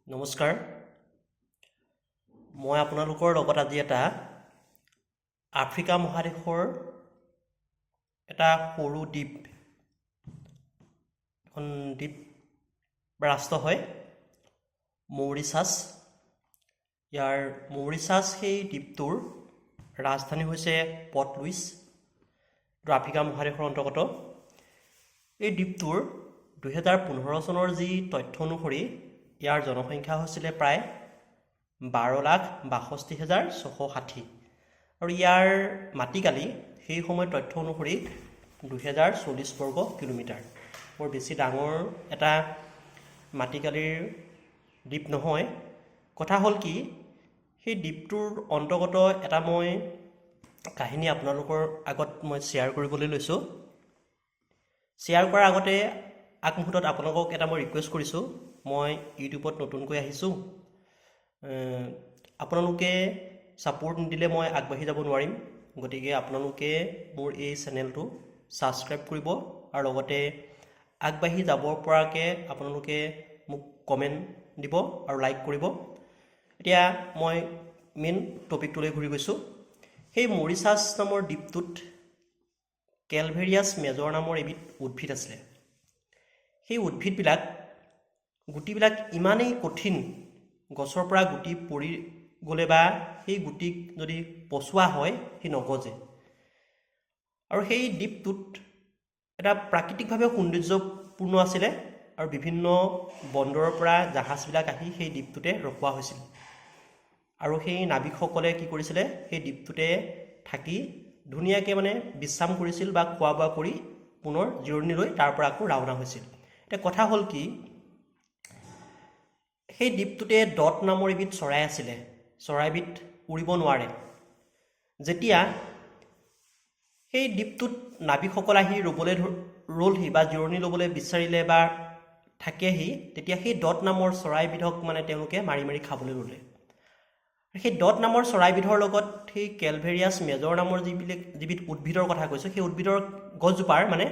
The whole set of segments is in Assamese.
নমস্কাৰ মই আপোনালোকৰ লগত আজি এটা আফ্ৰিকা মহাদেশৰ এটা সৰু দ্বীপ এখন দ্বীপ ৰাষ্ট্ৰ হয় মৰিচাছ ইয়াৰ মৰিচাছ সেই দ্বীপটোৰ ৰাজধানী হৈছে পৰ্ট লুইছ আফ্ৰিকা মহাদেশৰ অন্তৰ্গত এই দ্বীপটোৰ 2015 চনৰ যি তথ্য অনুসৰি ইয়াৰ জনসংখ্যা হৈছিলে প্ৰায় 12,62,660 আৰু ইয়াৰ মাটিকালি সেই সময়ৰ তথ্য অনুসৰি 2040 বৰ্গ কিলোমিটাৰ বৰ বেছি ডাঙৰ এটা মাটিকালিৰ দ্বীপ নহয় কথা হ'ল কি সেই দ্বীপটোৰ অন্তৰ্গত এটা মই কাহিনী আপোনালোকৰ আগত মই শ্বেয়াৰ কৰিবলৈ লৈছোঁ শ্বেয়াৰ কৰাৰ আগতে আগমুহূৰ্তত আপোনালোকক এটা মই ৰিকুৱেষ্ট কৰিছোঁ মই ইউটিউবত নতুনকৈ আহিছোঁ আপোনালোকে সাপোৰ্ট নিদিলে মই আগবাঢ়ি যাব নোৱাৰিম গতিকে আপোনালোকে মোৰ এই চেনেলটো সাবস্ক্ৰাইব কৰিব আৰু লগতে আগবাঢ়ি যাব পৰাকৈ আপোনালোকে মোক কমেণ্ট দিব আৰু লাইক কৰিব এতিয়া মই মেইন টপিকটোলৈ ঘূৰি গৈছোঁ সেই মৰিচাছ নামৰ দ্বীপটোত কেলভেৰিয়াছ মেজৰ নামৰ এবিধ উদ্ভিদ আছিলে সেই উদ্ভিদবিলাক গুটিবিলাক ইমানেই কঠিন গছৰ পৰা গুটি পৰি গ'লে বা সেই গুটিক যদি পচোৱা হয় সি নগজে আৰু সেই দ্বীপটোত এটা প্ৰাকৃতিকভাৱে সৌন্দৰ্যপূৰ্ণ আছিলে আৰু বিভিন্ন বন্দৰৰ পৰা জাহাজবিলাক আহি সেই দ্বীপটোতে ৰখোৱা হৈছিল আৰু সেই নাবিকসকলে কি কৰিছিলে সেই দ্বীপটোতে থাকি ধুনীয়াকৈ মানে বিশ্ৰাম কৰিছিল বা খোৱা বোৱা কৰি পুনৰ জিৰণি লৈ তাৰ পৰা আকৌ ৰাওনা হৈছিল এতিয়া কথা হ'ল কি সেই দ্বীপটোতে ডট নামৰ এবিধ চৰাই আছিলে চৰাইবিধ উৰিব নোৱাৰে যেতিয়া সেই দ্বীপটোত নাবিকসকল আহি ৰ'লহি বা জিৰণি ল'বলৈ বিচাৰিলে বা থাকেহি তেতিয়া সেই ডট নামৰ চৰাইবিধক মানে তেওঁলোকে মাৰি মাৰি খাবলৈ ল'লে সেই ডট নামৰ চৰাইবিধৰ লগত সেই কেলভেৰিয়াছ মেজৰ নামৰ যিবিধ উদ্ভিদৰ কথা কৈছোঁ সেই উদ্ভিদৰ গছজোপাৰ মানে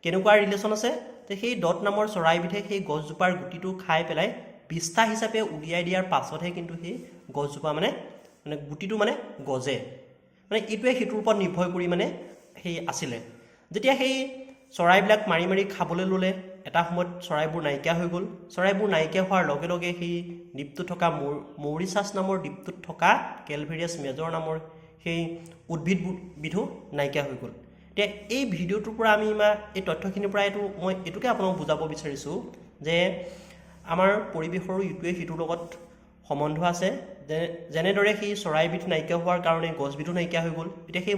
কেনেকুৱা ৰিলেশ্যন আছে যে সেই ডট নামৰ চৰাইবিধে সেই গছজোপাৰ গুটিটো খাই পেলাই বিষ্ঠা হিচাপে উলিয়াই দিয়াৰ পাছতহে কিন্তু সেই গছজোপা মানে গুটিটো মানে গজে মানে এইটোৱে সিটোৰ ওপৰত নিৰ্ভৰ কৰি মানে সেই আছিলে যেতিয়া সেই চৰাইবিলাক মাৰি মাৰি খাবলৈ ল'লে এটা সময়ত চৰাইবোৰ নাইকিয়া হৈ গ'ল চৰাইবোৰ নাইকিয়া হোৱাৰ লগে লগে সেই দ্বীপটোত থকা মৰিচাছ নামৰ দ্বীপটোত থকা কেলভেৰিয়াছ মেজৰ নামৰ সেই উদ্ভিদবিধো নাইকিয়া হৈ গ'ল এতিয়া এই ভিডিঅ'টোৰ পৰা আমি এই তথ্যখিনিৰ পৰা মই এইটোকে আপোনাক বুজাব বিচাৰিছোঁ যে আমাৰ পৰিৱেশৰো ইটোৱে সিটোৰ লগত সম্বন্ধ আছে যেনেদৰে সেই চৰাইবিধ নাইকিয়া হোৱাৰ কাৰণে গছবিধো নাইকিয়া হৈ গ'ল এতিয়া সেই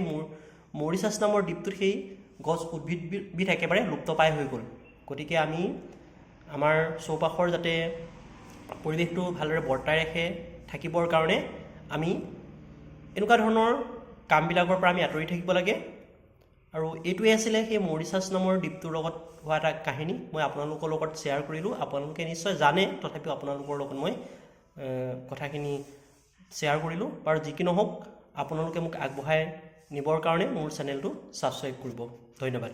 মৰিচাছ নামৰ দ্বীপটোত সেই গছ উদ্ভিদবিধ একেবাৰে লুপ্তপ্ৰায় হৈ গ'ল গতিকে আমি আমাৰ চৌপাশৰ যাতে পৰিৱেশটো ভালদৰে বৰ্তাই ৰাখে থাকিবৰ কাৰণে আমি এনেকুৱা ধৰণৰ কামবিলাকৰ পৰা আমি আঁতৰি থাকিব লাগে আৰু এইটোৱে আছিলে সেই মৰিচাছ নামৰ দ্বীপটোৰ লগত হোৱা এটা কাহিনী মই আপোনালোকৰ লগত শ্বেয়াৰ কৰিলোঁ আপোনালোকে নিশ্চয় জানে তথাপিও আপোনালোকৰ লগত মই কথাখিনি শ্বেয়াৰ কৰিলোঁ বাৰু যি কি নহওক আপোনালোকে মোক আগবঢ়াই নিবৰ কাৰণে মোৰ চেনেলটো ছাবস্ক্ৰাইব কৰিব ধন্যবাদ